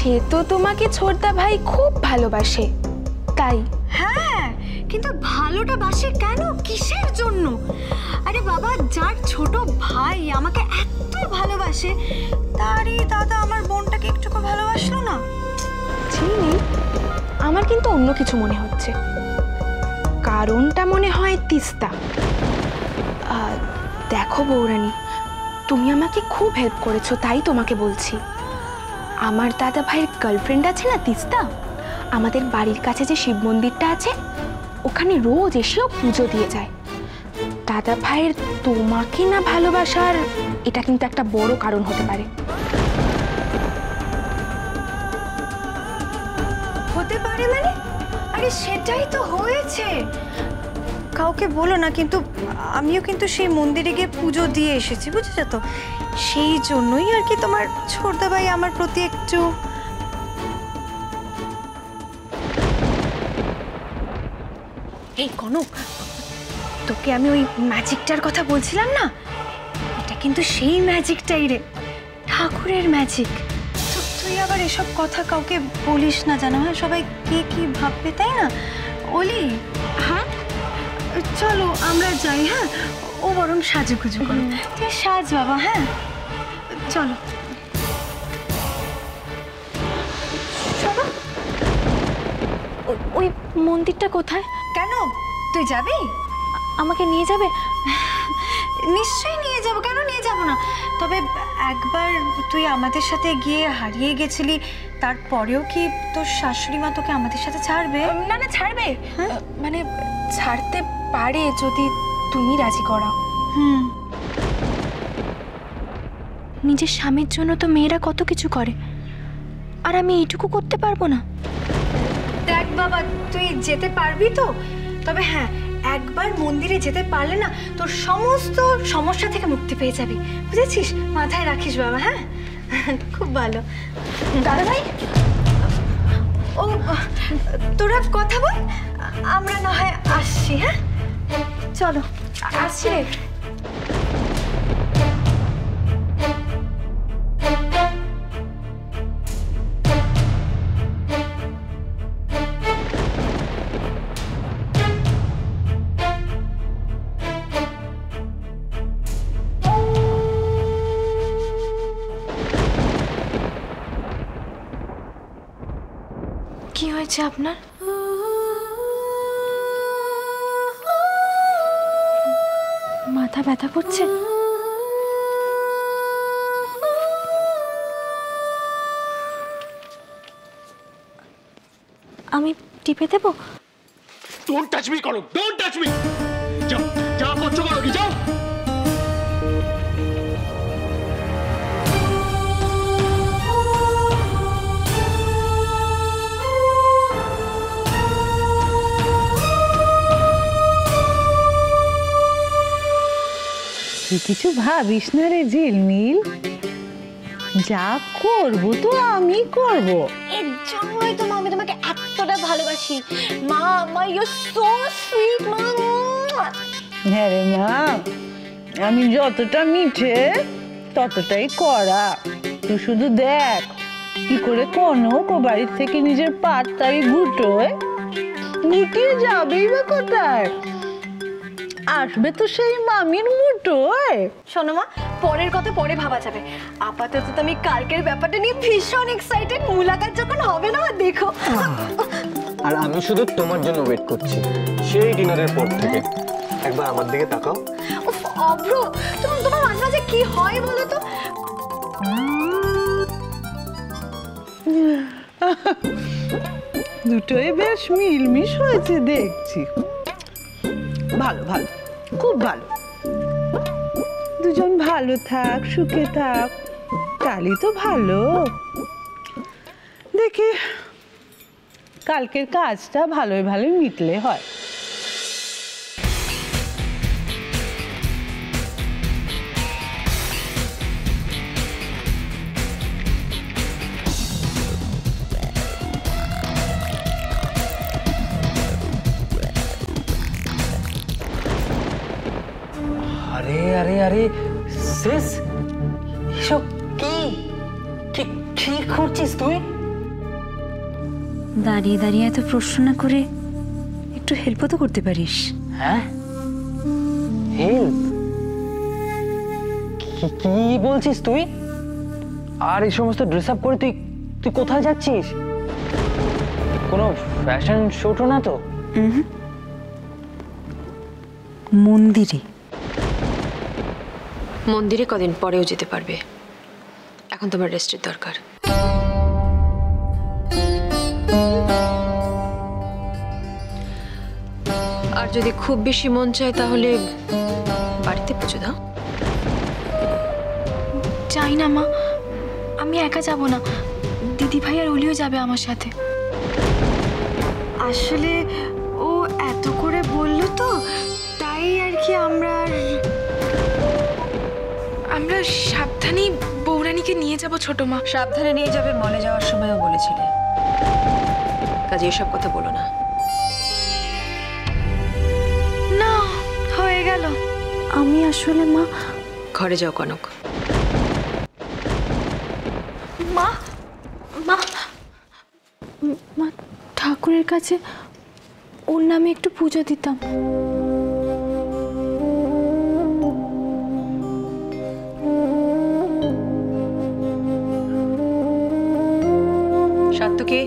সে তো তোমাকে ছোটদা ভাই খুব ভালোবাসে, তাই। হ্যাঁ, কিন্তু ভালোটা বাসে কেন, কিসের জন্য? আরে বাবা, যার ছোট ভাই আমাকে এত ভালোবাসে, তারই দাদা আমার বোনটাকে একটুকু ভালোবাসলো না? চিনি, আমার কিন্তু অন্য কিছু মনে হচ্ছে। কারণটা মনে হয় তিস্তা। দেখো বৌরানী, তুমি আমাকে খুব হেল্প করেছো, তাই তোমাকে বলছি। আমার দাদা ভাইয়ের গার্লফ্রেন্ড আছে না তিস্তা, আমাদের বাড়ির কাছে যে শিব মন্দিরটা আছে ওখানে রোজ এসেও পুজো দিয়ে যায়। দাদা ভাইয়ের তোমাকে না ভালোবাসার এটা কিন্তু একটা বড় কারণ হতে পারে। হতে পারে মানে? আরে সেটাই তো হয়েছে। কাউকে বলো না, কিন্তু আমিও কিন্তু সেই মন্দিরে গিয়ে পুজো দিয়ে এসেছি, বুঝেছো তো? সেই জন্যই আর কি তোমার ছোটদা ভাই আমার প্রতি একটু। এই কনক, তোকে আমি ওই ম্যাজিকটার কথা বলছিলাম না, এটা কিন্তু সেই ম্যাজিকটাই রে, ঠাকুরের ম্যাজিক। তুই আবার এসব কথা কাউকে বলিস না, জানো? হ্যাঁ, সবাই কে কি ভাববে, তাই না? ওলি, হ্যাঁ চলো আমরা যাই। হ্যাঁ, ও বরং সাজুগুজু করো। তুই সাজ বাবা। হ্যাঁ চলো চলো। ওই মন্দিরটা কোথায়? কেন, তুই যাবি? আমাকে নিয়ে যাবে? নিশ্চয়ই নিয়ে যাবো, কেন নিয়ে যাবো না? তবে একবার তুই আমাদের সাথে গিয়ে হারিয়ে গেছিলি, তারপরেও কি তোর শাশুড়ি মা তোকে আমাদের সাথে ছাড়বে? না না, ছাড়বে। মানে ছাড়তে পারে যদি তুমি রাজি করাও। নিজের স্বামীর জন্য তো মেয়েরা কত কিছু করে, আর আমি এইটুকু করতে পারবো না? দেখ বাবা, তুই যেতে পারবি তো? তবে হ্যাঁ, একবার মন্দিরে যেতে পারলে না তোর সমস্ত সমস্যা থেকে মুক্তি পেয়ে যাবি, বুঝেছিস? মাথায় রাখিস বাবা। হ্যাঁ, খুব ভালো। দাদা ভাই, ও তোরা কথা বল, আমরা না হয় আসছি। হ্যাঁ চলো, আসছি রে। কি হয়েছে আপনার? মাথা ব্যথা করছে? আমি টিপে দেবো? ডোন্ট টাচ মি করো, ডোন্ট টাচ মি। যাও, যা করছো করো, কি যাও। তুই কিছু ভাবিস না রে ঝিলমিল, যা করবো তো আমি করবো। এর জন্যই তো মা, আমি তোমাকে এতটা ভালোবাসি। মা, মা ইউ সো সুইট মা। হ্যাঁ রে মা, আমি যতটা মিঠে ততটাই কড়া। তুই শুধু দেখ কি করে কনক ও বাড়ির থেকে নিজের পাটতাড়ি গুটিয়ে যাবেই বা কোথায়, আসবে তো সেই মামির মুঠোয়। শোনো মা, পরের কথা পরে ভাবা যাবে। আপাতত তো আমি কালকের ব্যাপারটা নিয়ে ভীষণ এক্সাইটেড। মুলাকাত যখন হবে না, দেখো। আর আমি শুধু তোমার জন্য ওয়েট করছি সেই ডিনারের পর থেকে। একবার আমার দিকে তাকাও। উফ অভ্র, তোমার মাঝে মাঝে কি হয় বলো তো? দুটোই বেশ মিলমিশ হয়েছে দেখছি। ভালো ভালো, খুব ভালো। দুজন ভালো থাক, সুখে থাক, তাহলেই তো ভালো। দেখি কালকের কাজটা ভালোই ভালোই মিটলে হয়। আরে আরে আরে শেষ, এসব কি কি কি করছিস তুই? দাঁড়িয়ে দাঁড়িয়ে এত প্রশ্ন না করে একটু হেল্পও তো করতে পারিস। হ্যাঁ, হেল্প? কি বলছিস তুই? আর এই সমস্ত ড্রেস আপ করে তুই তুই কোথায় যাচ্ছিস? কোনো ফ্যাশন শুটও না তো? মন্দিরে। মন্দিরে কদিন পরেও যেতে পারবে, এখন তোমার রেস্টের দরকার। আর যদি খুব বেশি মন চায় তাহলে বাড়িতে পুজো দাও। চাই না মা, আমি একা যাব না, দিদি ভাই আর অলিও যাবে আমার সাথে। আসলে ও এত করে বলল তো, তাই আর কি আমরা সাবধানেই বৌরানীকে নিয়ে যাব ছোট মা। সাবধানে নিয়ে যাবে, মলে যাওয়ার সময়ও বলেছিলে। কাজে এসব কথা বলো না। না, হয়ে গেল। আমি আসলে মা। ঘরে যাও কনক। মা মা মা ঠাকুরের কাছে ওর নামে একটু পুজো দিতাম। সাত্তকী,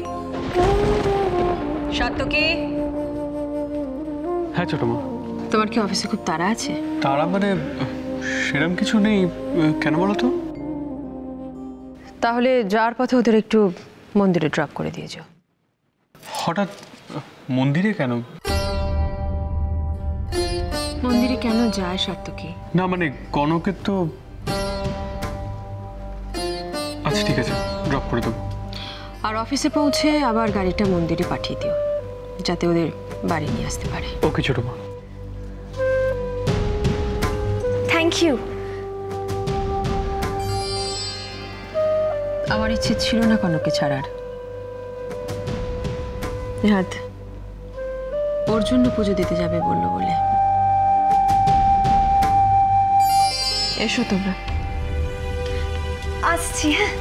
সাত্তকী, হ্যাঁ ছোট মা। তোমার কি অফিসে খুব তাড়া আছে? তারা মানে সেরকম কিছু নেই, কেন বলো তো? তাহলে যাওয়ার পথে ওদের একটু মন্দিরে ড্রপ করে দিয়ে যাও। হঠাৎ মন্দিরে কেন? মন্দিরে কেন যায় সাত্তকী? না মানে কনকের তো। আচ্ছা ঠিক আছে, ড্রপ করে দেবো। আর অফিসে পৌঁছে আবার গাড়িটা মন্দিরে পাঠিয়ে দিও, যাতে ওদের বাড়ি নিয়ে আসতে পারে। ওকে ছোট মা। Thank you. আমার ইচ্ছে ছিল না কনককে ছাড়ার। নেহাত ওর জন্য পুজো দিতে যাবে বললো বলে। এসো তোমরা। আসছি। হ্যাঁ,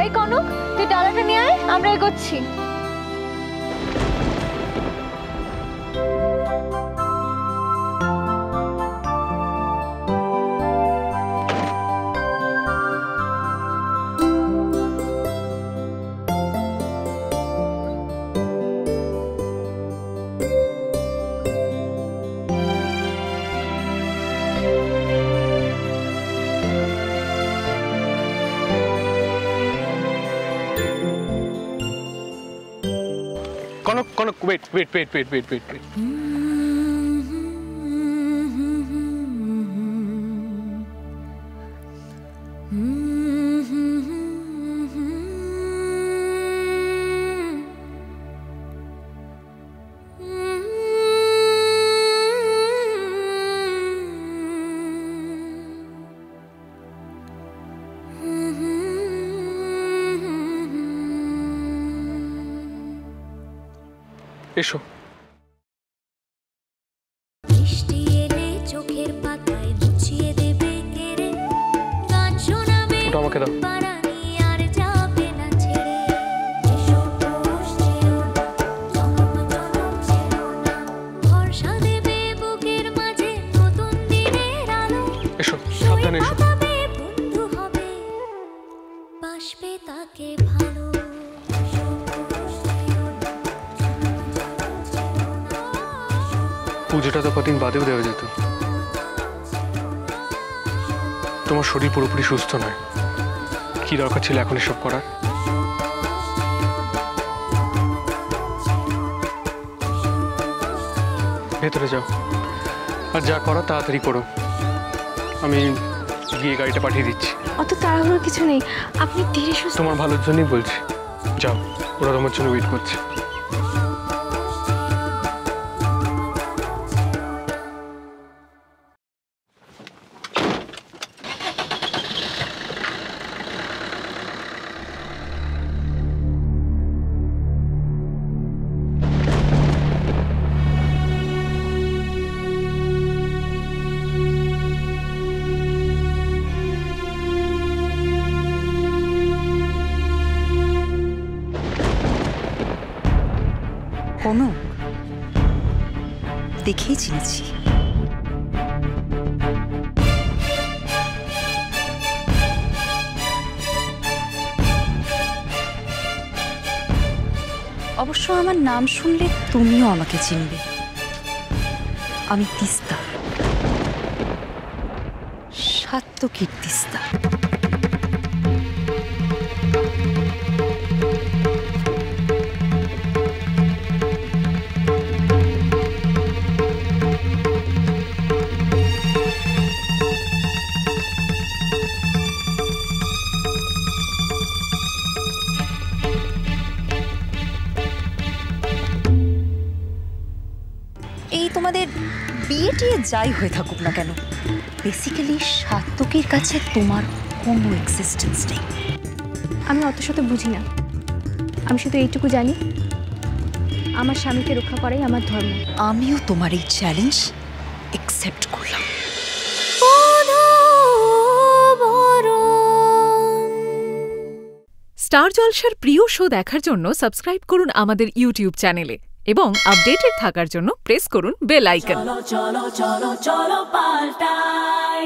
এই কনক, তুই ডালাটা নিয়ে আয়, আমরা এগোচ্ছি। Kanak Kanak, wait wait wait wait wait wait wait. এসো। বৃষ্টি এলে চোখের পাতায় মুছিয়ে দেবে কেড়ে, গান শোনাবে ওটা আমাকে দাও। বারানি আর যাবে না ছেড়ে। এসো পৌষ ছেড়ো না, জনম জনম ছেড়ো না, ভরসা দেবে বুকের মাঝে নতুন দিনের আলো। এসো, সাবধানে এসো। পাতাবে বন্ধু হবে, বাসবে তাকে ভালো। এসো পৌষ ছেড়ো না, জনম জনম ছেড়ো না। পুজোটা তো কদিন বাদেও দেওয়া যেত। তোমার শরীর পুরোপুরি সুস্থ নয়, কি দরকার ছিল এখন এসব করার? ভেতরে যাও, আর যা করো তাড়াতাড়ি করো। আমি গিয়ে গাড়িটা পাঠিয়ে দিচ্ছি। অত তাড়াহুড়োর কিছু নেই, আপনি ধীরে সুস্থে। তোমার ভালোর জন্যই বলছি, যাও, ওরা তোমার জন্য ওয়েট করছে। কনক, দেখেই চিনেছি। অবশ্য আমার নাম শুনলে তুমিও আমাকে চিনবে। আমি তিস্তা, সাত্তকীর তিস্তা। এই তোমাদের বিয়ে টিয়ে যাই হয়ে থাকুক না কেন, বেসিক্যালি সাত্তকীর কাছে তোমার কোনো এক্সিস্টেন্স নেই। আমি অত শত বুঝি না, আমি শুধু এইটুকু জানি আমার স্বামীকে রক্ষা করাই আমার ধর্ম। আমিও তোমার এই চ্যালেঞ্জ অ্যাকসেপ্ট করলাম। স্টার জলসার প্রিয় শো দেখার জন্য সাবস্ক্রাইব করুন আমাদের ইউটিউব চ্যানেলে এবং আপডেটেড থাকার জন্য প্রেস করুন বেল আইকন। চলো চলো চলো চলো পাল্টাই।